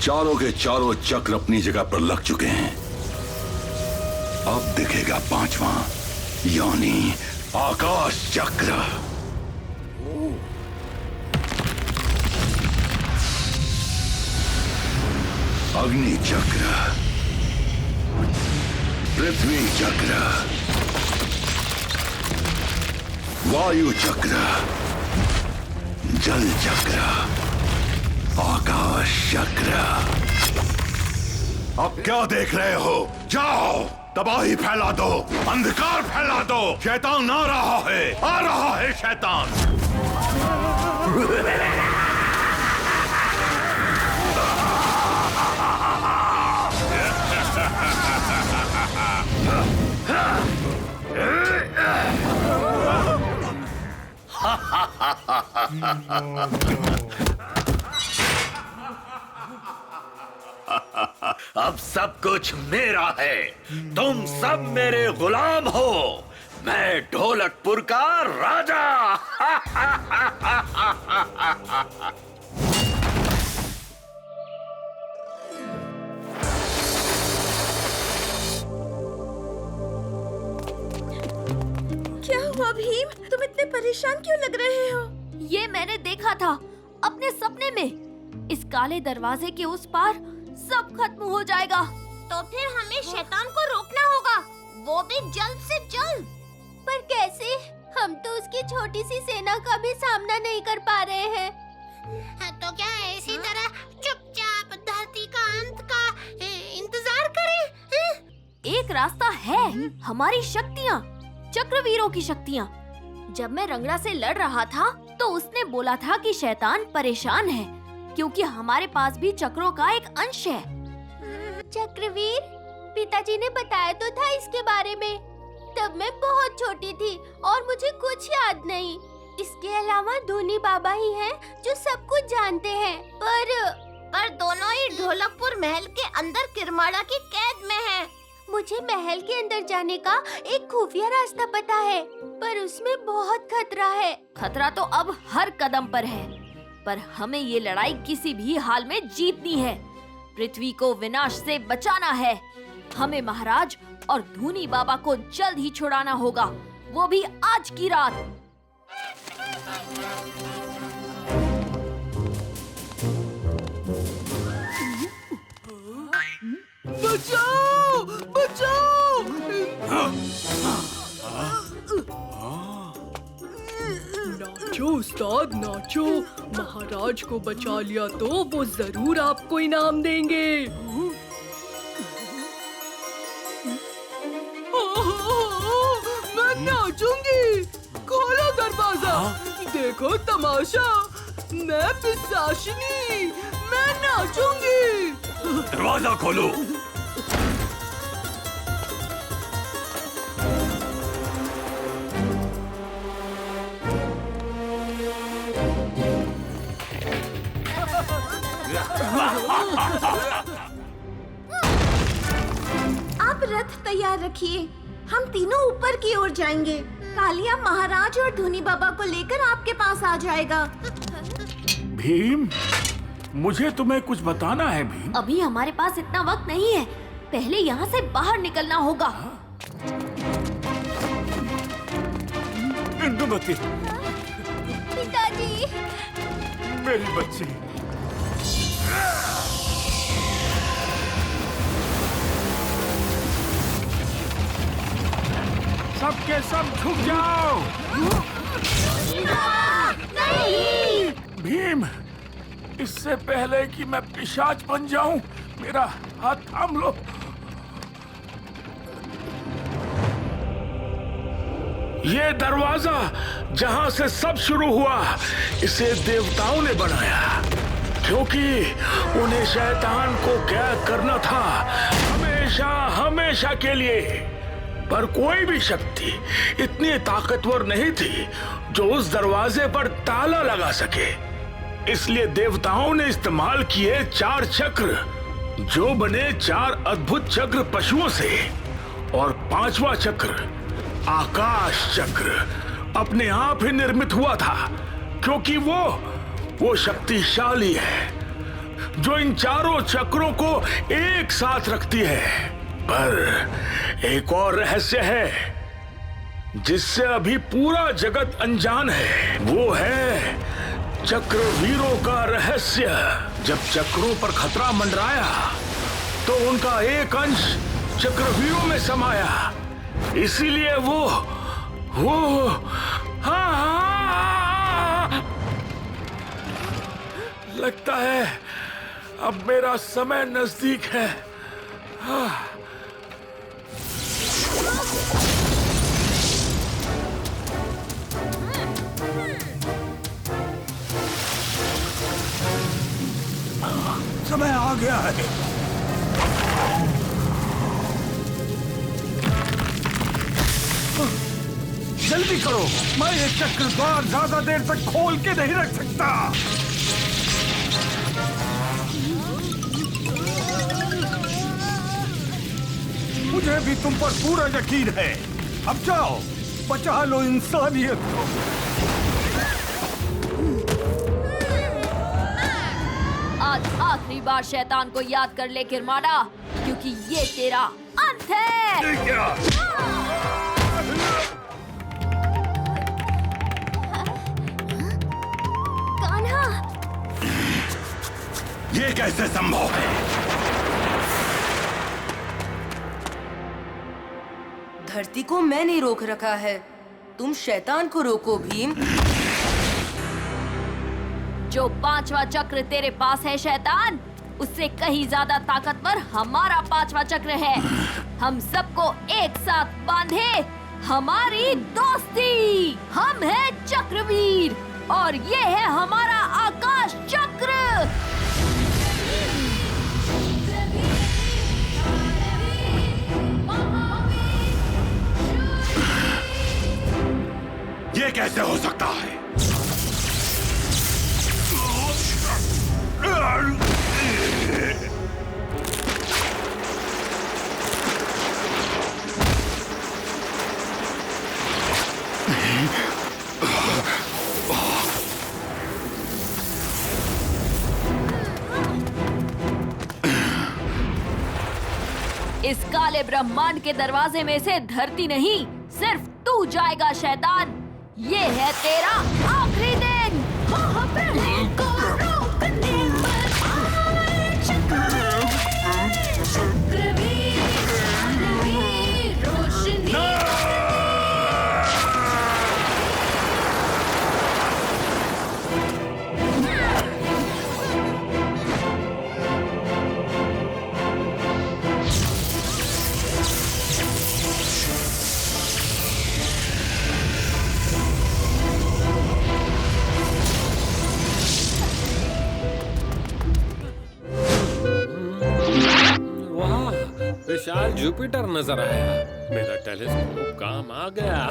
चारों के चारों चक्र अपनी जगह पर लग चुके हैं। अब दिखेगा पांचवा, यानी आकाश चक्र। अग्नि चक्र, पृथ्वी चक्र, वायु चक्र, जल चक्र, आकाश चक्र। अब क्या देख रहे हो? जाओ, तबाही फैला दो, अंधकार फैला दो। शैतान आ रहा है, आ रहा है शैतान। अब सब कुछ मेरा है, तुम सब मेरे गुलाम हो। मैं ढोलकपुर का राजा। क्या हुआ भीम? तुम इतने परेशान क्यों लग रहे हो? ये मैंने देखा था अपने सपने में। इस काले दरवाजे के उस पार सब खत्म हो जाएगा। तो फिर हमें शैतान को रोकना होगा, वो भी जल्द से जल्द। पर कैसे? हम तो उसकी छोटी सी सेना का भी सामना नहीं कर पा रहे हैं। तो क्या इसी तरह चुपचाप धरती का अंत का इंतजार करें? एक रास्ता है, हमारी शक्तियाँ, चक्रवीरों की शक्तियाँ। जब मैं रंगड़ा से लड़ रहा था तो उसने बोला था कि शैतान परेशान है क्योंकि हमारे पास भी चक्रों का एक अंश है। चक्रवीर, पिताजी ने बताया तो था इसके बारे में। तब मैं बहुत छोटी थी और मुझे कुछ याद नहीं। इसके अलावा धोनी बाबा ही हैं जो सब कुछ जानते हैं। पर दोनों ही ढोलकपुर महल के अंदर किरमाड़ा की कैद में हैं। मुझे महल के अंदर जाने का एक खुफिया रास्ता पता है, पर उसमें बहुत खतरा है। खतरा तो अब हर कदम पर है, पर हमें ये लड़ाई किसी भी हाल में जीतनी है। पृथ्वी को विनाश से बचाना है। हमें महाराज और धूनी बाबा को जल्द ही छुड़ाना होगा, वो भी आज की रात। बचाओ! बचाओ! नाचो उस्ताद, नाचो। महाराज को बचा लिया तो वो जरूर आपको इनाम देंगे। मैं नाचूंगी। खोलो दरवाजा, देखो तमाशा। मैं पिशाचिनी, मैं नाचूंगी। दरवाजा खोलो। आप रथ तैयार रखिए, हम तीनों ऊपर की ओर जाएंगे। कालिया महाराज और धूनी बाबा को लेकर आपके पास आ जाएगा। भीम, मुझे तुम्हें कुछ बताना है भीम। अभी हमारे पास इतना वक्त नहीं है, पहले यहाँ से बाहर निकलना होगा। इंदुमती, पिताजी, मेरी बच्ची। सबके सब झुक जाओ। नहीं! भीम, इससे पहले कि मैं पिशाच बन जाऊं, मेरा हाथ थाम लो। ये दरवाजा जहां से सब शुरू हुआ, इसे देवताओं ने बनाया, क्योंकि उन्हें शैतान को कैद करना था, हमेशा हमेशा के लिए। पर कोई भी शक्ति इतनी ताकतवर नहीं थी जो उस दरवाजे पर ताला लगा सके। इसलिए देवताओं ने इस्तेमाल किए 4 चक्र, जो बने 4 अद्भुत चक्र पशुओं से। और 5वां चक्र, आकाश चक्र, अपने आप ही निर्मित हुआ था, क्योंकि वो शक्तिशाली है। जो इन चारों चक्रों को एक साथ रखती है। पर एक और रहस्य है जिससे अभी पूरा जगत अनजान है। वो है चक्रवीरों का रहस्य। जब चक्रों पर खतरा मंडराया तो उनका एक अंश चक्रवीरों में समाया। इसीलिए वो हाँ, लगता है अब मेरा समय नजदीक है। समय आ गया है। जल्दी करो, मैं ये चक्र द्वार ज्यादा देर तक खोल के नहीं रख सकता। मुझे भी तुम पर पूरा यकीन है। अब जाओ, बचा लो इंसानियत को। आज आखिरी बार शैतान को याद कर ले किरमाड़ा, क्योंकि ये तेरा अंत है। कान्हा, ये कैसे संभव है? धरती को मैंने रोक रखा है, तुम शैतान को रोको भीम। जो 5वां चक्र तेरे पास है शैतान, उससे कहीं ज्यादा ताकतवर हमारा 5वां चक्र है। हम सबको एक साथ बांधे हमारी दोस्ती। हम हैं चक्रवीर और ये है हमारा आकाश चक्र। ये कैसे हो सकता है? इस काले ब्रह्मांड के दरवाजे में से धरती नहीं, सिर्फ तू जाएगा शैतान। ये है तेरा आखिरी दिन। विशाल जुपिटर नजर आया। मेरा टेलीस्कोप काम आ गया।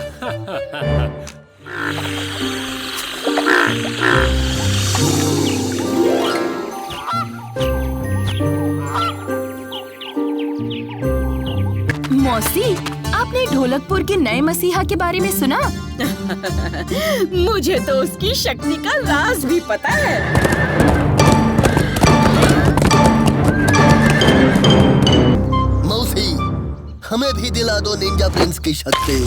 मौसी, आपने ढोलकपुर के नए मसीहा के बारे में सुना? मुझे तो उसकी शक्ति का राज भी पता है। हमें भी दिला दो निंजा प्रिंस की शक्ति।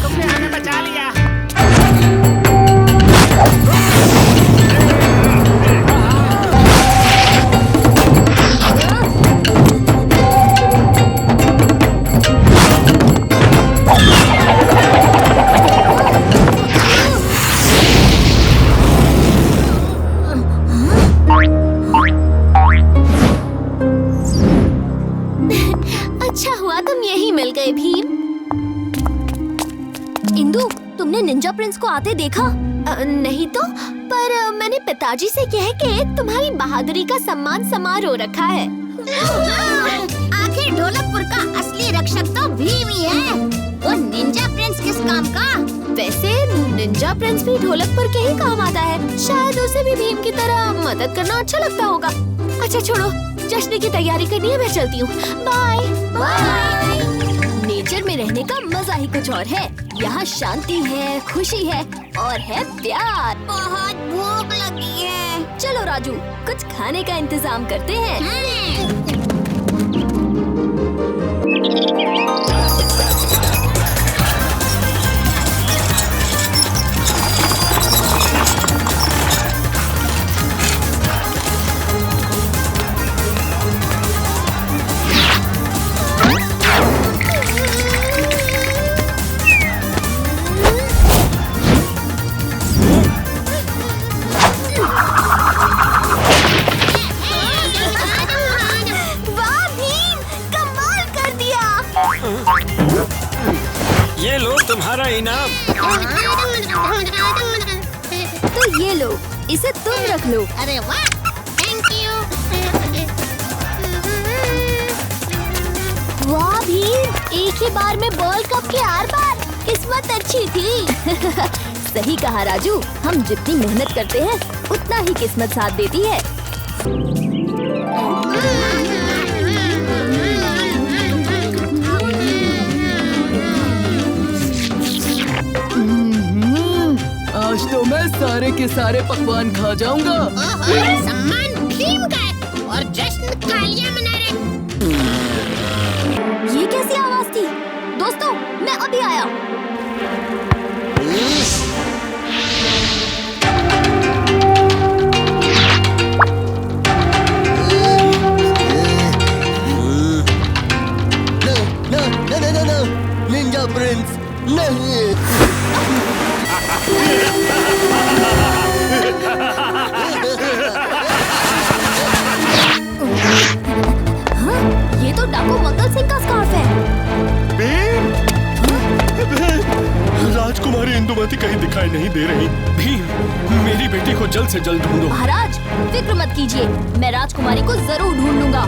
तुमने हमें बचा लिया। अच्छा हुआ तुम यहीं मिल गए भीम। इंदु, तुमने निंजा प्रिंस को आते देखा? नहीं तो, पर मैंने पिताजी से कह के तुम्हारी बहादुरी का सम्मान समारोह रखा है। आखिर ढोलकपुर का असली रक्षक तो भीम ही है। वो निंजा प्रिंस किस काम का? वैसे निंजा प्रिंस भी ढोलकपुर के ही काम आता है। शायद उसे भी भीम की तरह मदद करना अच्छा लगता होगा। अच्छा छोड़ो, जश्न की तैयारी करनी है, मैं चलती हूँ। Bye bye. नेचर में रहने का मजा ही कुछ और है। यहाँ शांति है, खुशी है और है प्यार। बहुत भूख लगी है। चलो राजू, कुछ खाने का इंतजाम करते हैं। ये लो तुम्हारा इनाम। तो ये लो, इसे तुम रख लो। अरे वाह, थैंक यू। वाह भीम, एक ही बार में बॉल कप के आर पार। किस्मत अच्छी थी। सही कहा राजू, हम जितनी मेहनत करते हैं उतना ही किस्मत साथ देती है। आज तो मैं सारे के सारे पकवान खा जाऊंगा। सम्मान भीम का है और जश्न कालिया मना रहे। ये कैसी आवाज थी? दोस्तों, मैं अभी आया। No, निंजा प्रिंस नहीं। ये तो डाकू मंगल सिंह का स्कार्फ है। राजकुमारी इंदुमती कहीं दिखाई नहीं दे रही। भीम, मेरी बेटी को जल्द से जल्द ढूंढो। महाराज, फिक्र मत कीजिए, मैं राजकुमारी को जरूर ढूंढ लूंगा।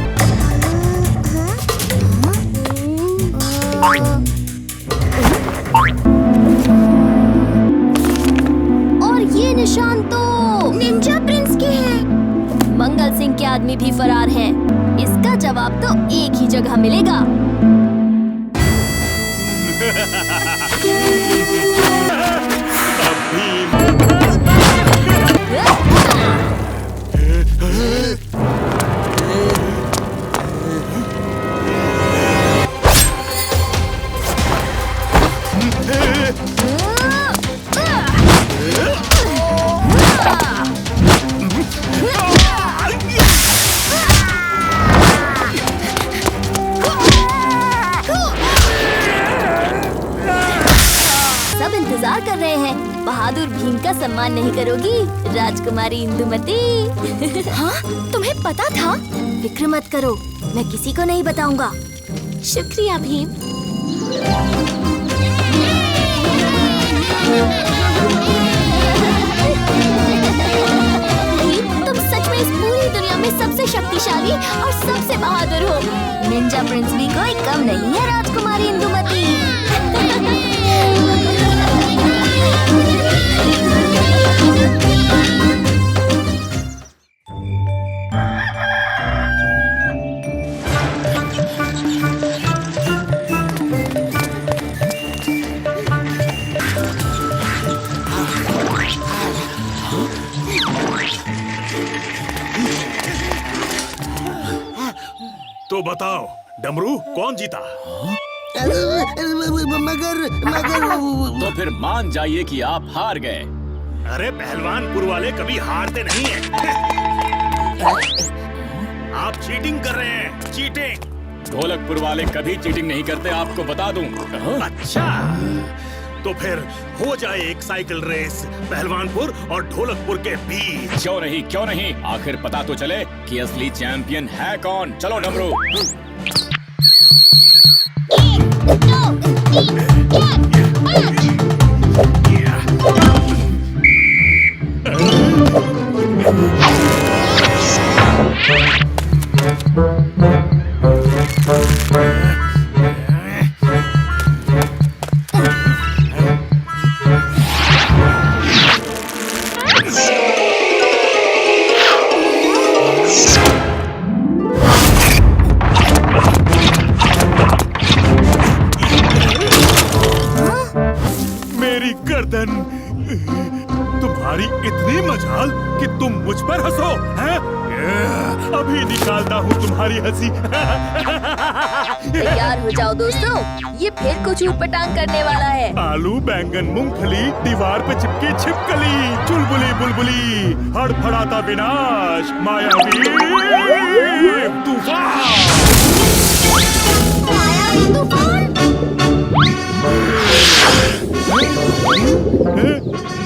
और ये निशान तो निंजा प्रिंस के हैं। मंगल सिंह के आदमी भी फरार हैं। इसका जवाब तो एक ही जगह मिलेगा। सब इंतजार कर रहे हैं। बहादुर भीम का सम्मान नहीं करोगी राजकुमारी इंदुमती? हाँ, तुम्हें पता था? फिक्र मत करो, मैं किसी को नहीं बताऊंगा। शुक्रिया भीम। भीम, तुम सच में इस पूरी दुनिया में सबसे शक्तिशाली और सबसे बहादुर हो। निंजा प्रिंस भी कोई कम नहीं है राजकुमारी इंदुमती। तो बताओ, डमरू कौन जीता? मगर तो फिर मान जाइए कि आप हार गए। अरे पहलवानपुर वाले कभी हारते नहीं हैं। आप चीटिंग कर रहे हैं, चीटिंग। ढोलकपुर वाले कभी चीटिंग नहीं करते, आपको बता दूं। अच्छा, तो फिर हो जाए एक साइकिल रेस पहलवानपुर और ढोलकपुर के बीच। क्यों नहीं, क्यों नहीं। आखिर पता तो चले कि असली चैंपियन है कौन। चलो डमरू। मेरी गर्दन। तुम्हारी इतनी मजाल कि तुम मुझ पर हंसो, हैं? अभी निकालता हूँ तुम्हारी हंसी। तैयार हो जाओ दोस्तों, ये फिर कुछ ऊटपटांग करने वाला है। आलू, बैंगन, मूंगफली, दीवार पे चिपकी छिपकली, चुलबुली बुलबुली, हड़फड़ाता विनाश, मायावी तूफान। मायावी तूफान?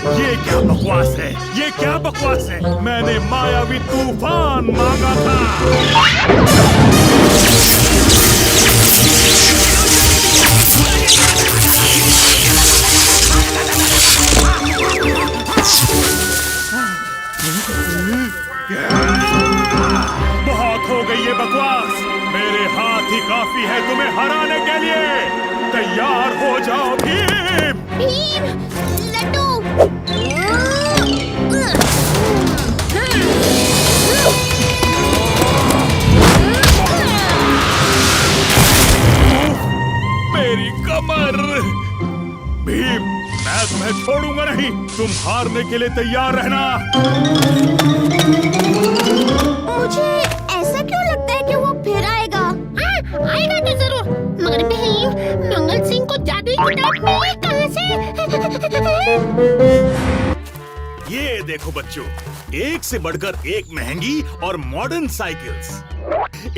ये क्या बकवास है? ये क्या बकवास है? मैंने मायावी तूफान मांगा था। बहुत हो गई ये बकवास। मेरे हाथ ही काफी है तुम्हें हराने के लिए। तैयार हो जाओ भीम। भीम, लड्डू। मेरी कमर। भीम, मैं तुम्हें छोड़ूंगा नहीं। तुम हारने के लिए तैयार रहना। मुझे ऐसा क्यों लगता है कि वो फिर आएगा? हाँ, आएगा तो जरूर। मगर भीम, मंगल सिंह को जादुई किताब मिली कहाँ से? ये देखो बच्चों, एक से बढ़कर एक महंगी और मॉडर्न साइकिल्स।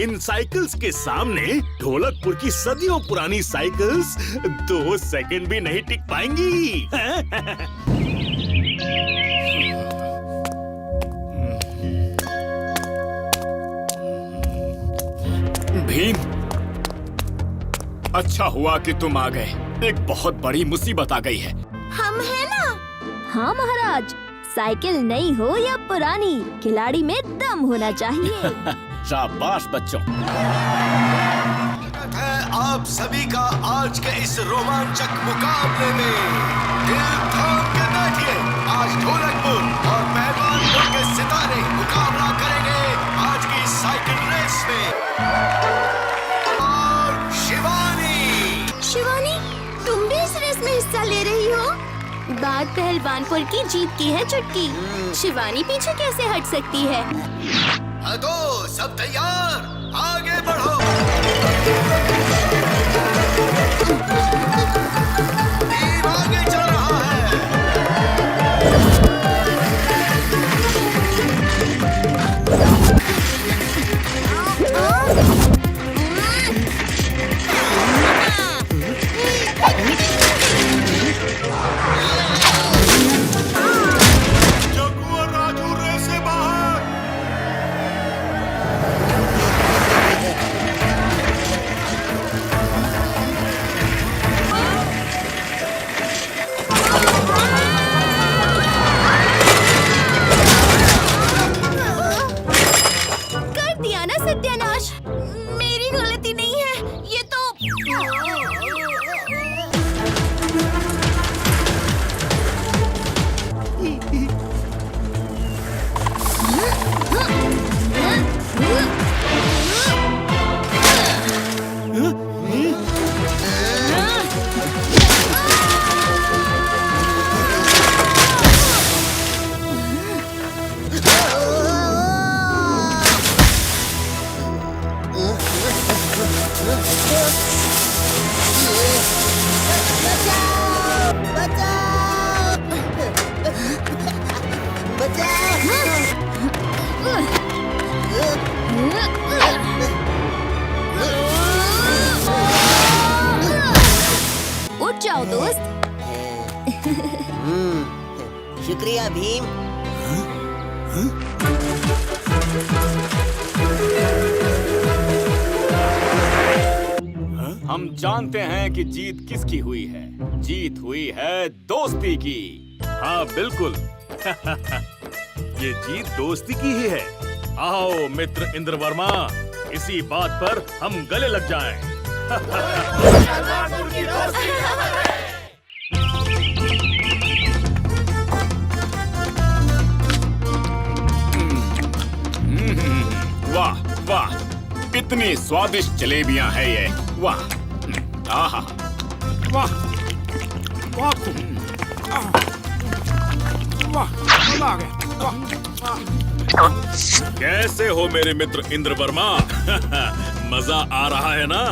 इन साइकिल्स के सामने ढोलकपुर की सदियों पुरानी साइकिल्स 2 सेकंड भी नहीं टिक पाएंगी। भीम, अच्छा हुआ कि तुम आ गए। एक बहुत बड़ी मुसीबत आ गई है। हम है ना? हाँ महाराज, साइकिल नई हो या पुरानी, खिलाड़ी में दम होना चाहिए। शाबाश बच्चों। है आप सभी का आज के इस रोमांचक मुकाबले में। दिल थाम के बैठिए। आज ढोलकपुर और पहलवानपुर के सितारे मुकाबला करेंगे आज की साइकिल रेस में। और शिवानी। शिवानी, तुम भी इस रेस में हिस्सा ले रही हो? बात पहलवानपुर की जीत की है चुटकी। शिवानी पीछे कैसे हट सकती है? तो सब तैयार, आगे बढ़ो। टीम आगे चल रहा है। सत्यानाश, मेरी गलती नहीं है ये तो। उठ जाओ दोस्त। शुक्रिया भीम। हम जानते हैं कि जीत किसकी हुई है। जीत हुई है दोस्ती की। हाँ बिल्कुल। ये जीत दोस्ती की ही है। आओ मित्र इंद्रवर्मा, इसी बात पर हम गले लग जाएं। वाह वाह, इतनी स्वादिष्ट जलेबियां हैं ये। वाह, आहा, वाह वाह, कैसे हो मेरे मित्र इंद्र वर्मा? मजा आ रहा है ना?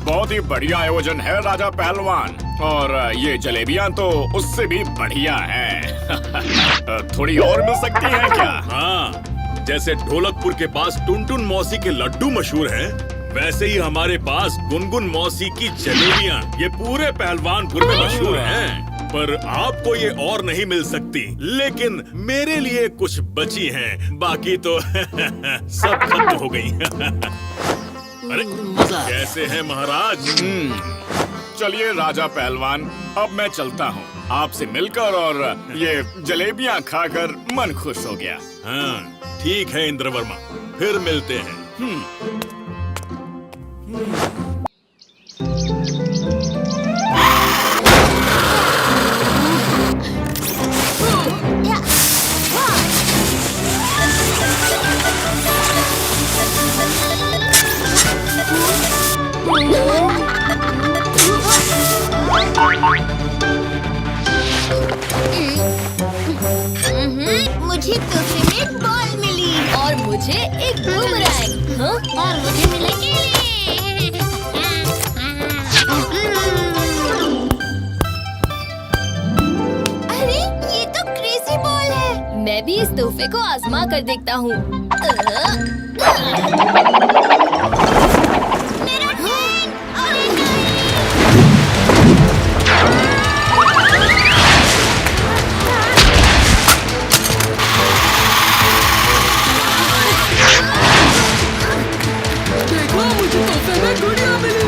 बहुत ही बढ़िया आयोजन है राजा पहलवान, और ये जलेबियां तो उससे भी बढ़िया हैं। थोड़ी और मिल सकती हैं क्या? हाँ, जैसे ढोलकपुर के पास टुनटुन मौसी के लड्डू मशहूर हैं, वैसे ही हमारे पास गुनगुन मौसी की जलेबियां ये पूरे पहलवानपुर में मशहूर हैं। पर आपको ये और नहीं मिल सकती, लेकिन मेरे लिए कुछ बची हैं, बाकी तो सब खत्म हो गई। अरे कैसे हैं महाराज? चलिए राजा पहलवान, अब मैं चलता हूँ। आपसे मिलकर और ये जलेबियां खाकर मन खुश हो गया। हाँ, ठीक है इंद्र वर्मा, फिर मिलते हैं। मुझे तोहफे में बॉल मिली और मुझे एक बूमरैंग। हाँ? और मुझे मिला केले। अरे ये तो क्रेजी बॉल है। मैं भी इस तोहफे को आजमा कर देखता हूँ। मेरा ट्रेन! अरे देखो, मुझे तोहफे में गुड़िया मिली।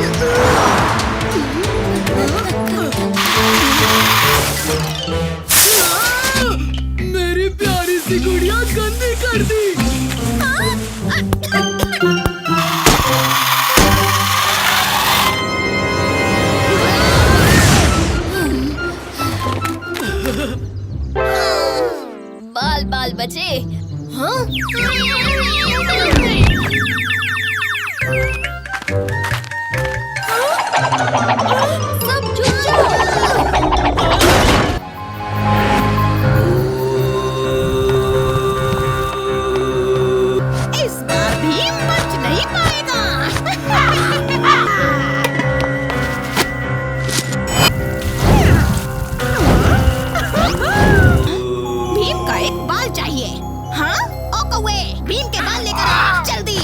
मेरी प्यारी सी गुड़िया गंदी कर दी। बाल बाल बचे। हाँ? सब चुप जाओ। इस बार भी बच नहीं पाएगा। भीम का एक बाल चाहिए। हाँ? ओ कौवे, भीम के बाल लेकर आ, जल्दी।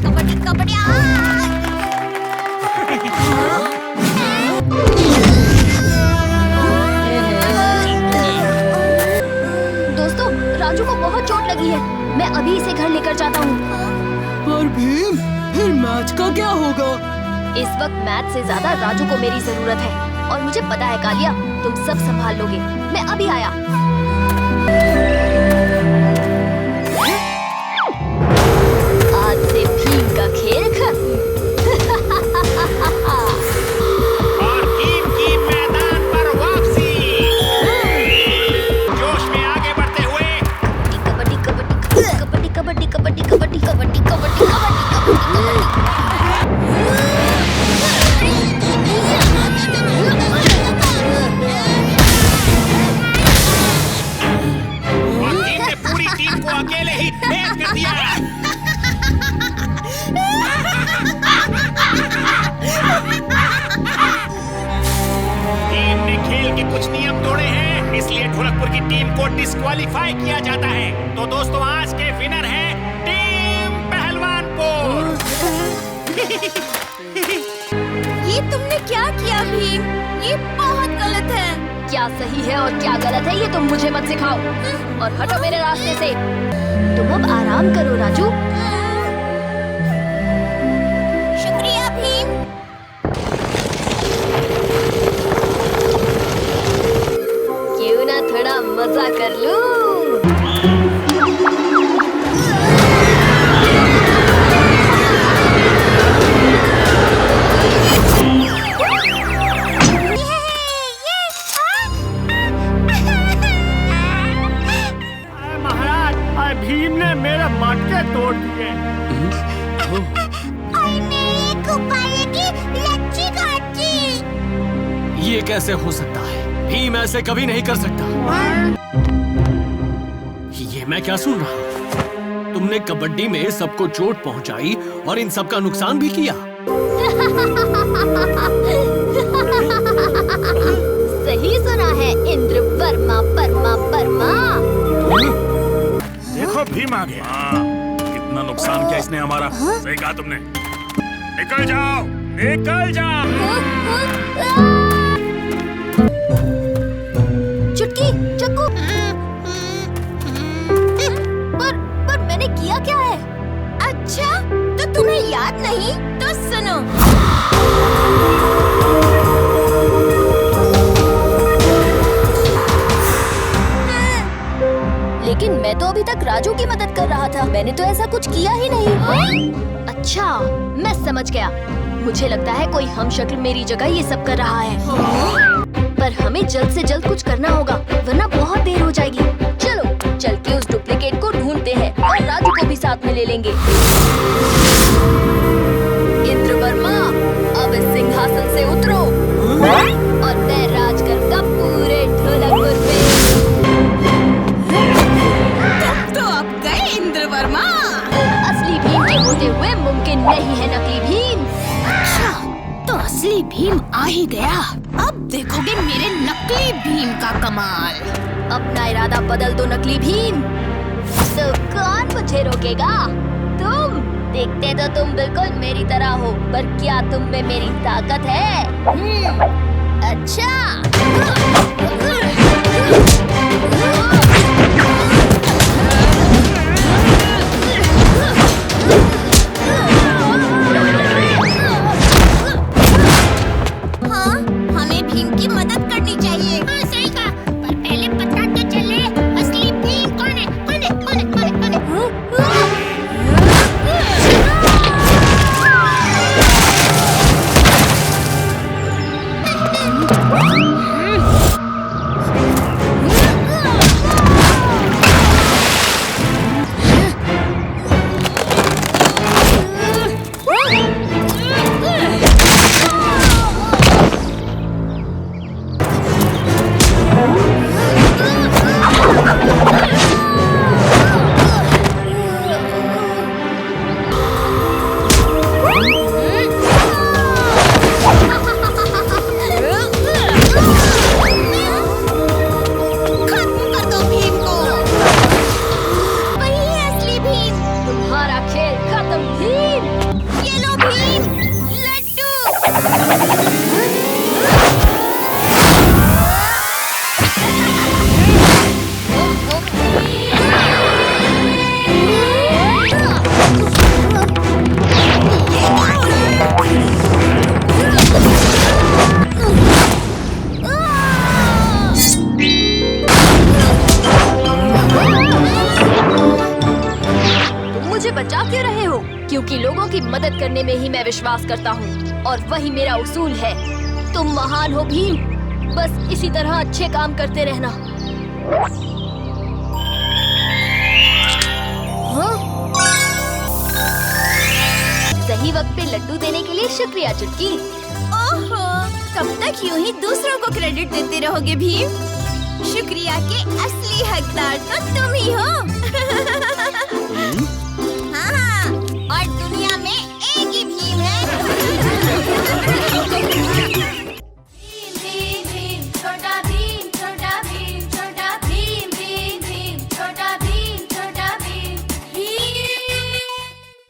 कबड्डी कबड्डी दोस्तों, राजू को बहुत चोट लगी है। मैं अभी इसे घर लेकर जाता हूँ। पर भीम, फिर मैच का क्या होगा? इस वक्त मैच से ज्यादा राजू को मेरी जरूरत है, और मुझे पता है कालिया, तुम सब संभाल लोगे। मैं अभी आया। आज से भीम का खेल खत्म। और टीम की मैदान पर वापसी। जोश में आगे बढ़ते हुए कबड्डी कबड्डी कबड्डी कबड्डी कबड्डी कबड्डी कबड्डी कबड्डी और टीम ने पूरी टीम को अकेले ही भेद कर दिया। टीम ने खेल के कुछ नियम तोड़े हैं, इसलिए ढोलकपुर की टीम को डिस्क्वालीफाई किया जाता है। तो दोस्तों, आज के विनर है टीम पहलवानपुर। ये तुमने क्या किया भीम? ये बहुत गलत है। क्या सही है और क्या गलत है ये तुम मुझे मत सिखाओ और हटो मेरे रास्ते से। तुम अब आराम करो राजू। शुक्रिया भीम। क्यों ना थोड़ा मजा कर लूं? महाराज, भीम ने मेरे मटके तोड़ दिए। ये कैसे हो सकता है? भीम ऐसे कभी नहीं कर सकता। ये मैं क्या सुन रहा हूँ? तुमने कबड्डी में सबको चोट पहुंचाई और इन सबका नुकसान भी किया। सही सुना है इंद्र वर्मा परमा परमा। देखो भीम आ गया। कितना नुकसान किया इसने हमारा। सही कहा तुमने। निकल जाओ, निकल जाओ। चुटकी, चक्कू। पर मैंने किया क्या है? अच्छा, तो तुम्हें याद नहीं? तो सुनो। लेकिन मैं तो अभी तक राजू की मदद कर रहा था। मैंने तो ऐसा कुछ किया ही नहीं। अच्छा, मैं समझ गया। मुझे लगता है कोई हमशक्ल मेरी जगह ये सब कर रहा है। पर हमें जल्द से जल्द कुछ करना होगा, वरना बहुत देर हो जाएगी। चलो, चल के उस डुप्लीकेट को ढूंढते हैं और राजू को भी साथ में ले लेंगे। इंद्र वर्मा, अब इस सिंहासन से उतरो और मैं राज करूंगा पूरे ढोलकपुर पे। तो अब गए इंद्र वर्मा। असली भीम के होते हुए मुमकिन नहीं है नकली भीम। अच्छा, तो असली भीम आ ही गया। अब देखोगे मेरे नकली भीम का कमाल। अपना इरादा बदल दो नकली भीम। तो कौन मुझे रोकेगा? तुम। देखते तो तुम बिल्कुल मेरी तरह हो, पर क्या तुम में मेरी ताकत है? अच्छा। हाँ, हमें भीम की मदद करनी चाहिए। हाँ, सही कहा। पर पहले पता तो चले असली भीम कौन है? कौन है? कौन है? कौन है? कौन है? बचा क्यों रहे हो? क्योंकि लोगों की मदद करने में ही मैं विश्वास करता हूँ और वही मेरा उसूल है। तुम महान हो भीम, बस इसी तरह अच्छे काम करते रहना। हाँ? सही वक्त पे लड्डू देने के लिए शुक्रिया चुटकी। ओहो, कब तक यूं ही दूसरों को क्रेडिट देते रहोगे भीम? शुक्रिया के असली हकदार तो तुम ही हो।